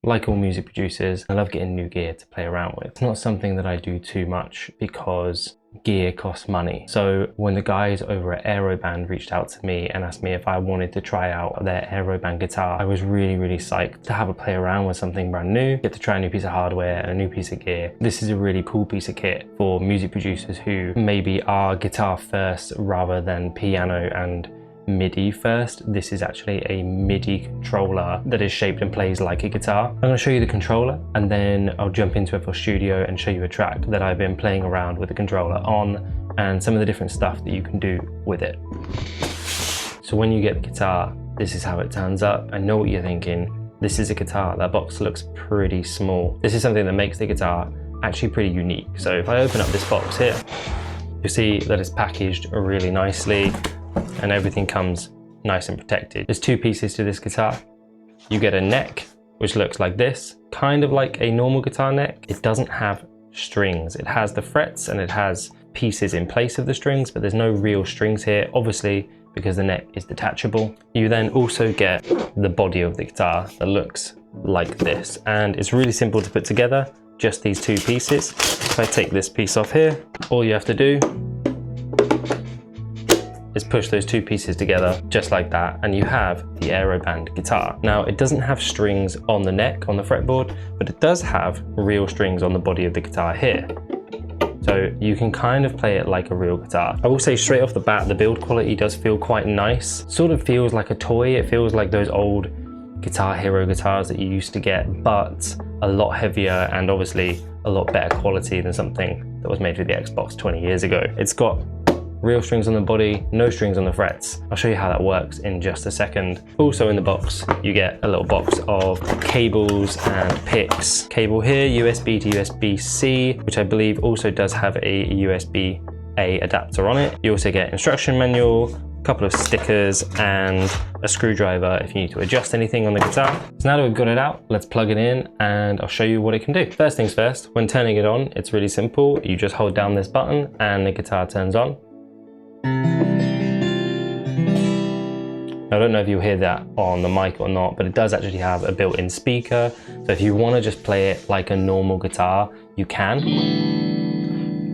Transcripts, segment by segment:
like all music producers, I love getting new gear to play around with. It's not something that I do too much because gear costs money. So when the guys over at Aeroband reached out to me and asked me if I wanted to try out their Aeroband guitar, I was really psyched to have a play around with something brand new, get to try a new piece of hardware and a new piece of gear. This is a really cool piece of kit for music producers who maybe are guitar first rather than piano and MIDI first. This is actually a MIDI controller that is shaped and plays like a guitar. I'm going to show you the controller and then I'll jump into FL Studio and show you a track that I've been playing around with the controller on and some of the different stuff that you can do with it. So when you get the guitar, this is how it turns up. I know what you're thinking. This is a guitar. That box looks pretty small. This is something that makes the guitar actually pretty unique. So if I open up this box here, you'll see that it's packaged really nicely and everything comes nice and protected. There's two pieces to this guitar. You get a neck, which looks like this, kind of like a normal guitar neck. It doesn't have strings. It has the frets and it has pieces in place of the strings, but there's no real strings here, obviously, because the neck is detachable. You then also get the body of the guitar that looks like this, and it's really simple to put together, just these two pieces. If I take this piece off here, all you have to do is push those two pieces together just like that, and you have the Aeroband guitar. Now, it doesn't have strings on the neck, on the fretboard, but it does have real strings on the body of the guitar here. So you can kind of play it like a real guitar. I will say straight off the bat, the build quality does feel quite nice. Sort of feels like a toy. It feels like those old Guitar Hero guitars that you used to get, but a lot heavier and obviously a lot better quality than something that was made for the Xbox 20 years ago. It's got real strings on the body, no strings on the frets. I'll show you how that works in just a second. Also in the box, you get a little box of cables and picks. Cable here, USB to USB-C, which I believe also does have a USB-A adapter on it. You also get instruction manual, a couple of stickers and a screwdriver if you need to adjust anything on the guitar. So now that we've got it out, let's plug it in and I'll show you what it can do. First things first, when turning it on, it's really simple. You just hold down this button and the guitar turns on. I don't know if you'll hear that on the mic or not, but it does actually have a built-in speaker. So if you want to just play it like a normal guitar, you can.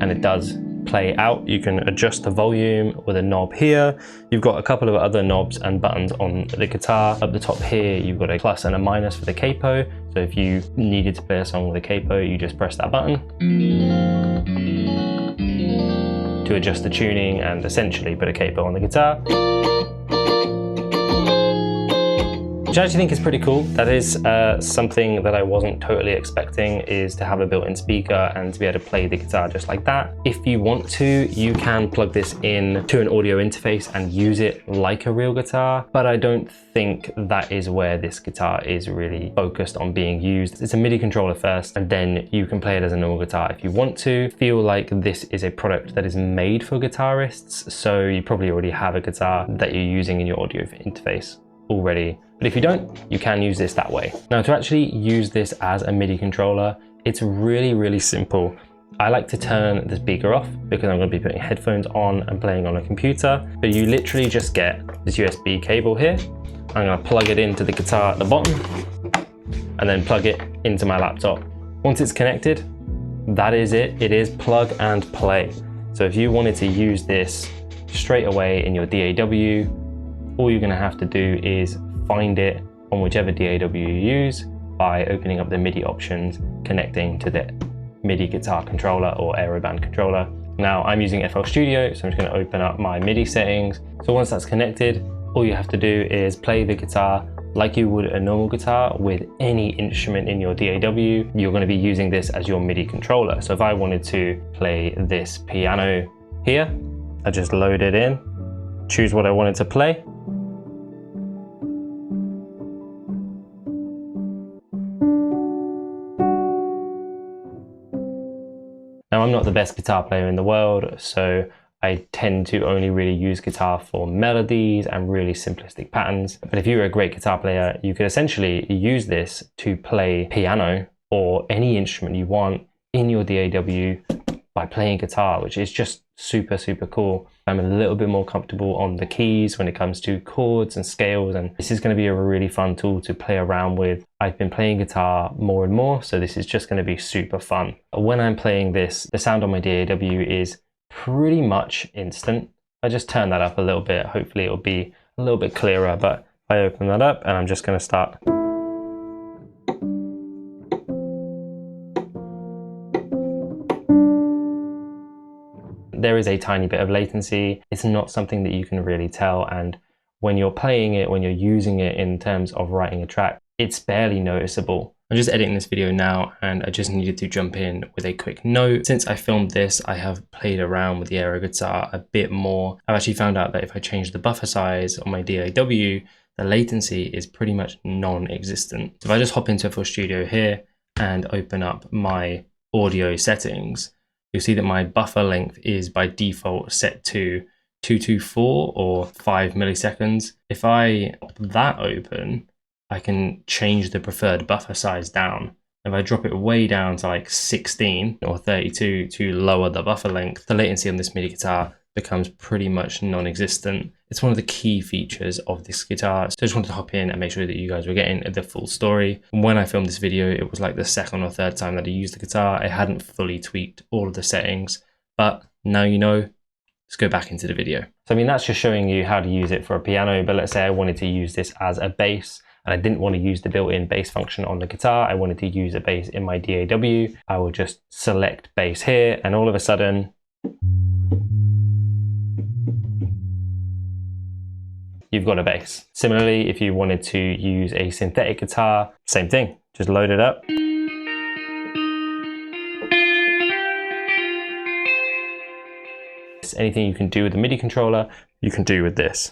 And it does play out. You can adjust the volume with a knob here. You've got a couple of other knobs and buttons on the guitar. Up the top here, you've got a plus and a minus for the capo. So if you needed to play a song with a capo, you just press that button to adjust the tuning and essentially put a capo on the guitar. Which I actually think is pretty cool. That is something that I wasn't totally expecting, is to have a built-in speaker and to be able to play the guitar just like that. If you want to, you can plug this in to an audio interface and use it like a real guitar, but I don't think that is where this guitar is really focused on being used. It's a MIDI controller first, and then you can play it as a normal guitar if you want to. I feel like this is a product that is made for guitarists, so you probably already have a guitar that you're using in your audio interface already. But if you don't, you can use this that way. Now, to actually use this as a MIDI controller, it's really simple. I like to turn the speaker off because I'm going to be putting headphones on and playing on a computer. But you literally just get this USB cable here. I'm going to plug it into the guitar at the bottom and then plug it into my laptop. Once it's connected, that is it. It is plug and play. So if you wanted to use this straight away in your DAW, all you're going to have to do is find it on whichever DAW you use by opening up the MIDI options, connecting to the MIDI guitar controller or Aeroband controller. Now I'm using FL Studio, so I'm just going to open up my MIDI settings. So once that's connected, all you have to do is play the guitar like you would a normal guitar with any instrument in your DAW. You're going to be using this as your MIDI controller. So if I wanted to play this piano here, I just load it in, choose what I wanted to play. Now, I'm not the best guitar player in the world, so I tend to only really use guitar for melodies and really simplistic patterns. But if you're a great guitar player, you could essentially use this to play piano or any instrument you want in your DAW by playing guitar, which is just super cool. I'm a little bit more comfortable on the keys when it comes to chords and scales, and this is going to be a really fun tool to play around with. I've been playing guitar more and more, so this is just going to be super fun. When I'm playing this, the sound on my DAW is pretty much instant. I just turn that up a little bit, hopefully it'll be a little bit clearer, but I open that up and I'm just going to start. There is a tiny bit of latency. It's not something that you can really tell, and when you're playing it, when you're using it in terms of writing a track, it's barely noticeable. I'm just editing this video now and I just needed to jump in with a quick note. Since I filmed this, I have played around with the Aero guitar a bit more. I've actually found out that if I change the buffer size on my DAW, the latency is pretty much non-existent. So if I just hop into FL Studio here and open up my audio settings, you'll see that my buffer length is by default set to 224 or 5 milliseconds. If I pop that open, I can change the preferred buffer size down. If I drop it way down to like 16 or 32 to lower the buffer length, the latency on this MIDI guitar becomes pretty much non-existent. It's one of the key features of this guitar. So I just wanted to hop in and make sure that you guys were getting the full story. When I filmed this video, it was like the second or third time that I used the guitar. I hadn't fully tweaked all of the settings, but now you know. Let's go back into the video. So I mean, that's just showing you how to use it for a piano, but let's say I wanted to use this as a bass and I didn't want to use the built-in bass function on the guitar. I wanted to use a bass in my DAW. I will just select bass here and all of a sudden, you've got a bass. Similarly, if you wanted to use a synthetic guitar, same thing, just load it up. Anything you can do with the MIDI controller, you can do with this,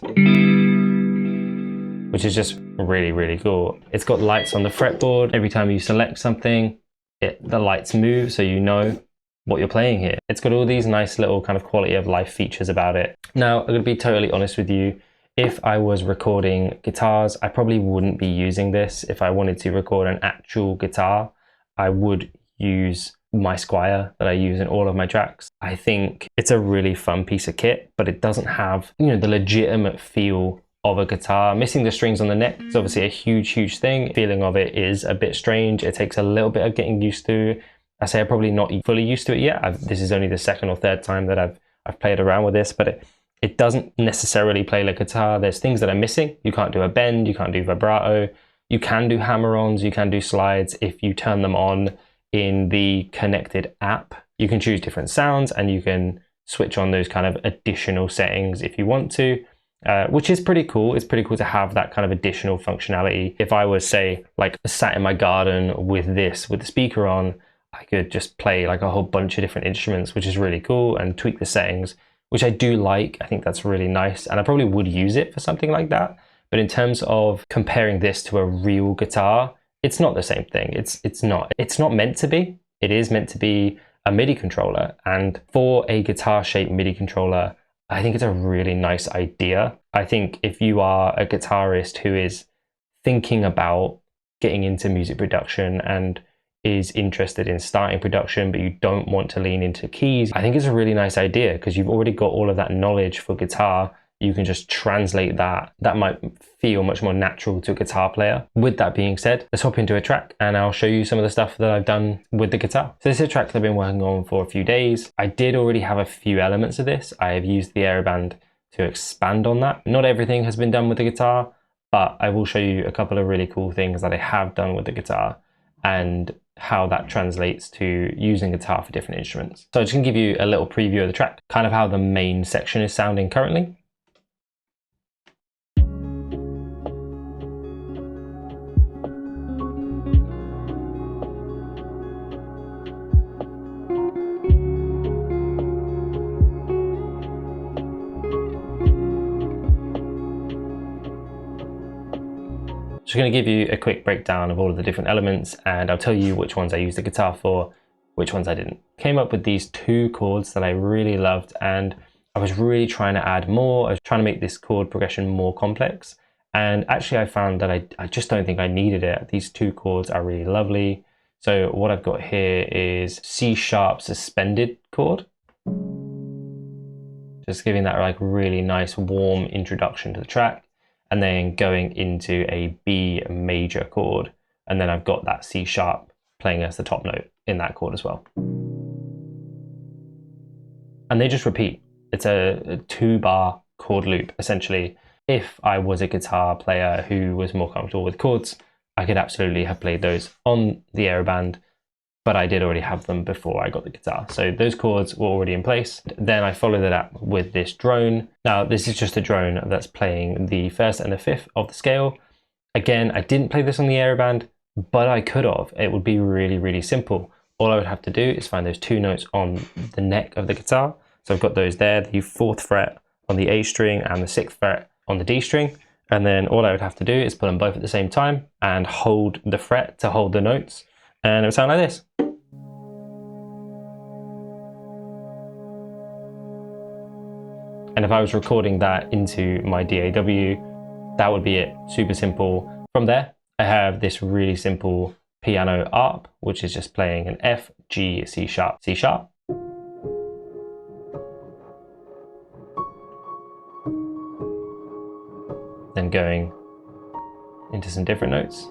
which is just really, really cool. It's got lights on the fretboard. Every time you select something, the lights move so you know what you're playing here. It's got all these nice little kind of quality of life features about it. Now, I'm gonna be totally honest with you. If I was recording guitars, I probably wouldn't be using this. If I wanted to record an actual guitar, I would use my Squire that I use in all of my tracks. I think it's a really fun piece of kit, but it doesn't have, you know, the legitimate feel of a guitar. Missing the strings on the neck is obviously a huge thing. Feeling of it is a bit strange. It takes a little bit of getting used to. I say I'm probably not fully used to it yet. This is only the second or third time that I've played around with this, but it doesn't necessarily play like guitar. There's things that are missing. You can't do a bend, you can't do vibrato. You can do hammer-ons, you can do slides if you turn them on in the connected app. You can choose different sounds and you can switch on those kind of additional settings if you want to, which is pretty cool. It's pretty cool to have that kind of additional functionality. If I was, say, like sat in my garden with the speaker on, I could just play like a whole bunch of different instruments, which is really cool, and tweak the settings, which I do like. I think that's really nice, and I probably would use it for something like that. But in terms of comparing this to a real guitar, it's not the same thing. It's not meant to be. It is meant to be a MIDI controller, and for a guitar-shaped MIDI controller, I think it's a really nice idea. I think if you are a guitarist who is thinking about getting into music production and is interested in starting production, but you don't want to lean into keys, I think it's a really nice idea because you've already got all of that knowledge for guitar. You can just translate that. That might feel much more natural to a guitar player. With that being said, let's hop into a track and I'll show you some of the stuff that I've done with the guitar. So this is a track that I've been working on for a few days. I did already have a few elements of this. I have used the Aeroband to expand on that. Not everything has been done with the guitar, but I will show you a couple of really cool things that I have done with the guitar and how that translates to using guitar for different instruments. So I'm just gonna give you a little preview of the track, kind of how the main section is sounding currently. Just going to give you a quick breakdown of all of the different elements, and I'll tell you which ones I used the guitar for, which ones I didn't. Came up with these two chords that I really loved, and I was really trying to add more. I was trying to make this chord progression more complex, and actually I found that I just don't think I needed it. These two chords are really lovely. So what I've got here is C sharp suspended chord. just giving that like really nice warm introduction to the track, and then going into a B major chord, and then I've got that C sharp playing as the top note in that chord as well. And they just repeat. It's a 2-bar chord loop, essentially. If I was a guitar player who was more comfortable with chords, I could absolutely have played those on the Aeroband, but I did already have them before I got the guitar. So those chords were already in place. Then I followed it up with this drone. Now, this is just a drone that's playing the 1st and the 5th of the scale. Again, I didn't play this on the Aeroband, but I could have. It would be really, really simple. All I would have to do is find those 2 notes on the neck of the guitar. So I've got those there, the 4th fret on the A string and the 6th fret on the D string. And then all I would have to do is put them both at the same time and hold the fret to hold the notes. And it would sound like this. And if I was recording that into my DAW, that would be it. Super simple. From there, I have this really simple piano ARP, which is just playing an F, G, C sharp, C sharp. Then going into some different notes.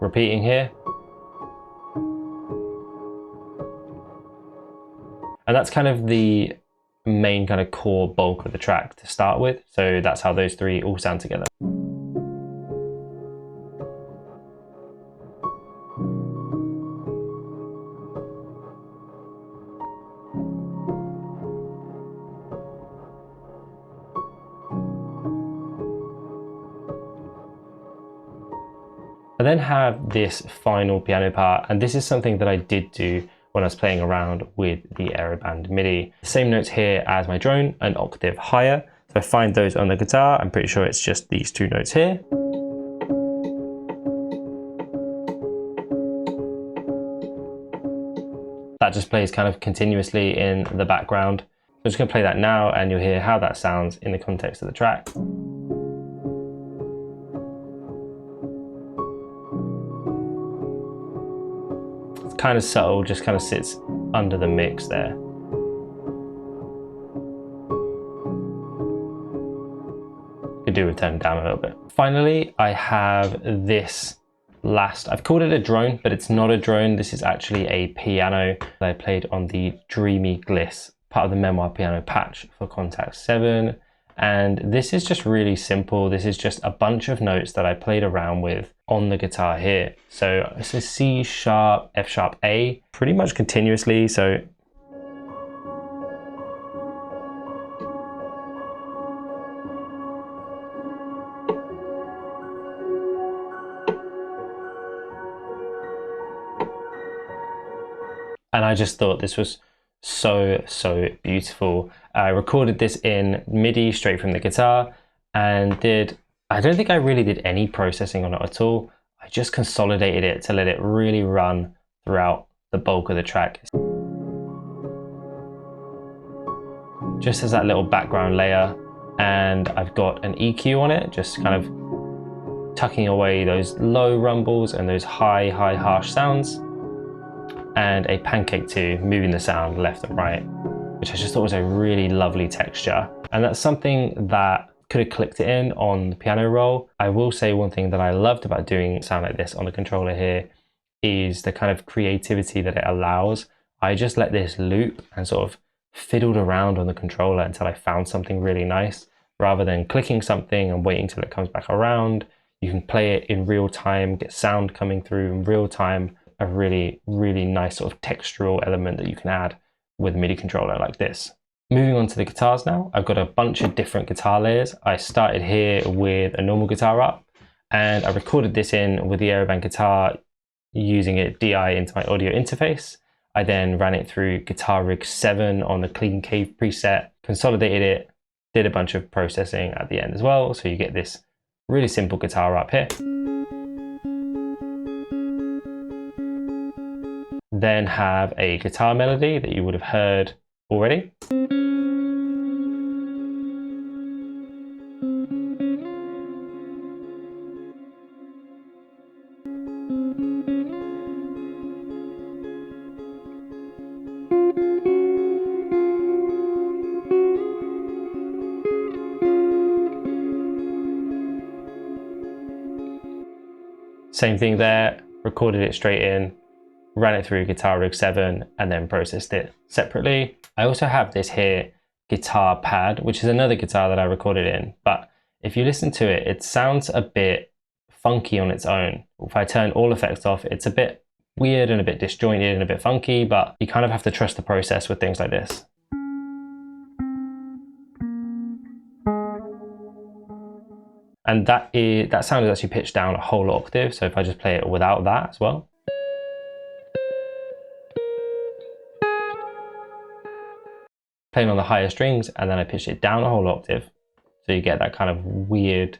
Repeating here. And that's kind of the main kind of core bulk of the track to start with. So that's how those 3 all sound together. I then have this final piano part, and this is something that I did do when I was playing around with the Aeroband MIDI. Same notes here as my drone, an octave higher. So I find those on the guitar. I'm pretty sure it's just these 2 notes here. That just plays kind of continuously in the background. I'm just gonna play that now and you'll hear how that sounds in the context of the track. Kind of subtle, just kind of sits under the mix there. Could do with turning down a little bit. Finally, I have this last, I've called it a drone, but it's not a drone. This is actually a piano that I played on the Dreamy Gliss, part of the Memoir piano patch for Contact 7. And this is just really simple. This is just a bunch of notes that I played around with on the guitar here. So it's a C sharp, F sharp, A, pretty much continuously. So and I just thought this was so beautiful. I recorded this in MIDI straight from the guitar and I don't think I really did any processing on it at all. I just consolidated it to let it really run throughout the bulk of the track. Just as that little background layer, and I've got an EQ on it, just kind of tucking away those low rumbles and those high harsh sounds, and a pancake 2, moving the sound left and right, which I just thought was a really lovely texture. And that's something that could have clicked it in on the piano roll. I will say one thing that I loved about doing sound like this on the controller here is the kind of creativity that it allows. I just let this loop and sort of fiddled around on the controller until I found something really nice. Rather than clicking something and waiting till it comes back around, you can play it in real time, get sound coming through in real time, a really nice sort of textural element that you can add with a MIDI controller like this. Moving on to the guitars now, I've got a bunch of different guitar layers. I started here with a normal guitar up, and I recorded this in with the Aeroband Guitar using it DI into my audio interface. I then ran it through Guitar Rig 7 on the Clean Cave preset, consolidated it, did a bunch of processing at the end as well, so you get this really simple guitar up here. Then have a guitar melody that you would have heard already. Same thing there, recorded it straight in, ran it through Guitar Rig 7 and then processed it separately. I also have this here guitar pad, which is another guitar that I recorded in, but if you listen to it, it sounds a bit funky on its own. If I turn all effects off, it's a bit weird and a bit disjointed and a bit funky, but you kind of have to trust the process with things like this. And that sound is actually pitched down a whole octave, so if I just play it without that as well. Playing on the higher strings, and then I pitch it down a whole octave, so you get that kind of weird,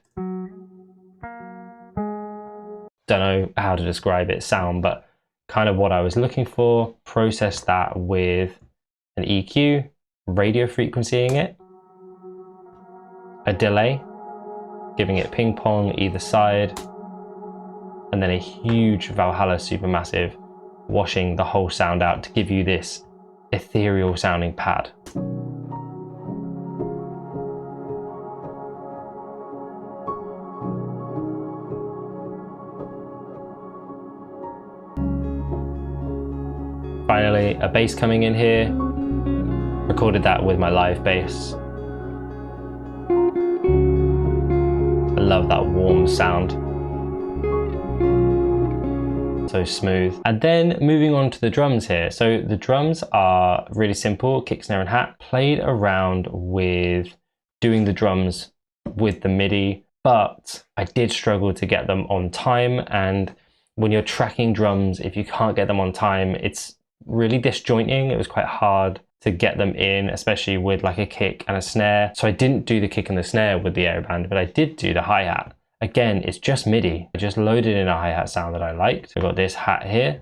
don't know how to describe it, sound, but kind of what I was looking for. Process that with an EQ, radio frequencying it, a delay, giving it ping pong either side, and then a huge Valhalla Supermassive, washing the whole sound out to give you this ethereal sounding pad. Finally, a bass coming in here. Recorded that with my live bass. I love that warm sound. So smooth. And then moving on to the drums here. So the drums are really simple, kick, snare and hat. Played around with doing the drums with the MIDI, but I did struggle to get them on time. And when you're tracking drums, if you can't get them on time, it's really disjointing. It was quite hard to get them in, especially with like a kick and a snare. So I didn't do the kick and the snare with the Aeroband, but I did do the hi-hat. Again, it's just MIDI. I just loaded in a hi-hat sound that I liked. So I got this hat here,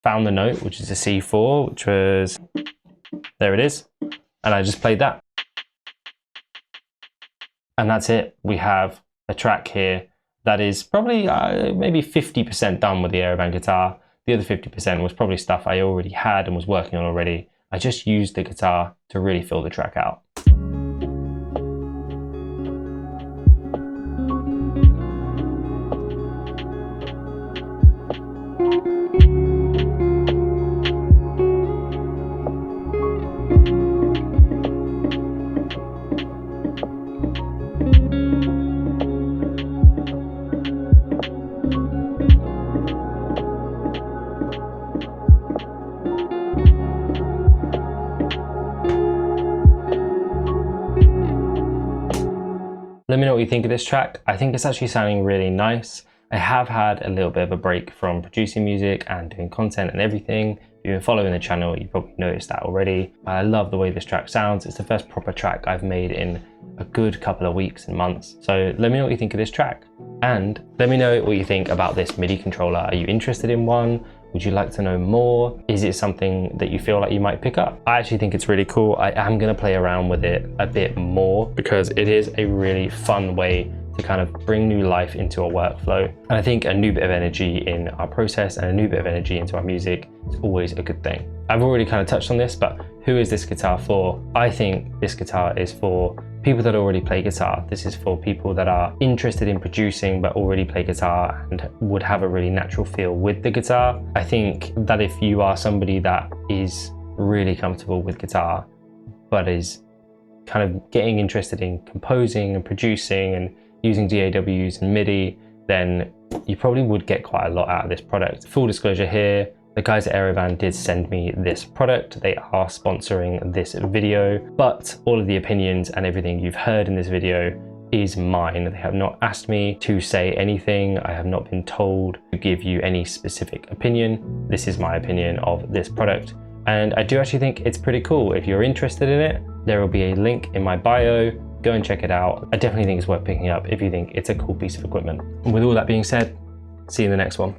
found the note, which is a C4, which was, there it is. And I just played that. And that's it. We have a track here that is probably maybe 50% done with the Aeroband guitar. The other 50% was probably stuff I already had and was working on already. I just used the guitar to really fill the track out. Let me know what you think of this track. I think it's actually sounding really nice. I have had a little bit of a break from producing music and doing content and everything. If you've been following the channel, you probably noticed that already. I love the way this track sounds. It's the first proper track I've made in a good couple of weeks and months. So let me know what you think of this track. And let me know what you think about this MIDI controller. Are you interested in one? Would you like to know more? Is it something that you feel like you might pick up? I actually think it's really cool. I am going to play around with it a bit more because it is a really fun way to kind of bring new life into a workflow. And I think a new bit of energy in our process and a new bit of energy into our music is always a good thing. I've already kind of touched on this, but who is this guitar for? I think this guitar is for people that already play guitar. This is for people that are interested in producing but already play guitar and would have a really natural feel with the guitar. I think that if you are somebody that is really comfortable with guitar but is kind of getting interested in composing and producing and using DAWs and MIDI, then you probably would get quite a lot out of this product. Full disclosure here, the guys at Aeroband did send me this product. They are sponsoring this video, but all of the opinions and everything you've heard in this video is mine. They have not asked me to say anything. I have not been told to give you any specific opinion. This is my opinion of this product. And I do actually think it's pretty cool. If you're interested in it, there will be a link in my bio. Go and check it out. I definitely think it's worth picking up if you think it's a cool piece of equipment. And with all that being said, see you in the next one.